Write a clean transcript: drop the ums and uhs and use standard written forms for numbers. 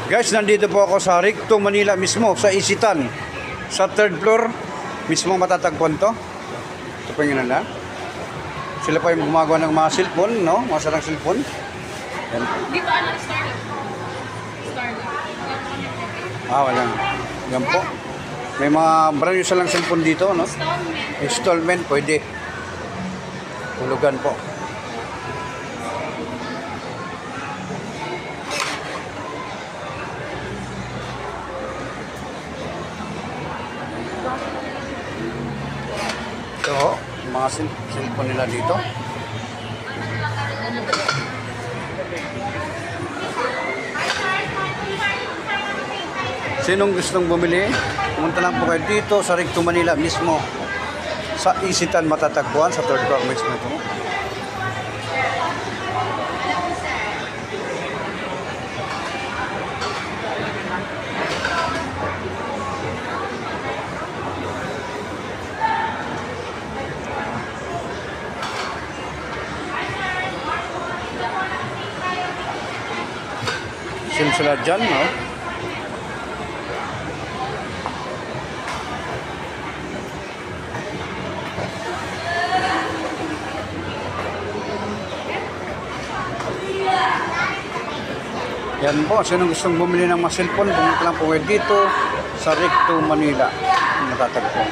Guys, nandito po ako sa Recto, Manila mismo, sa Isitan. Sa 3rd floor, mismo matatagpuan to. Ito po yung nila. Sila pa yung gumagawa ng mga cellphone, no? Mga sarang cellphone. Yan. Dito ano, Starlink. Wala. Yan po. May mga brand new silang cellphone dito, no? Installment, pwede. Hulugan po. Ito, mga cellphone nila dito. Sinong gustong bumili? Pumunta lang po kayo dito sa Recto, Manila mismo. Sa Isitan matatagpuan, sa 3rd floor mismo ito. Sila dyan, no? Yan po, sinong gustong bumili ng mga cellphone, pumunta lang po kayo dito sa Recto, Manila. Matatagpo.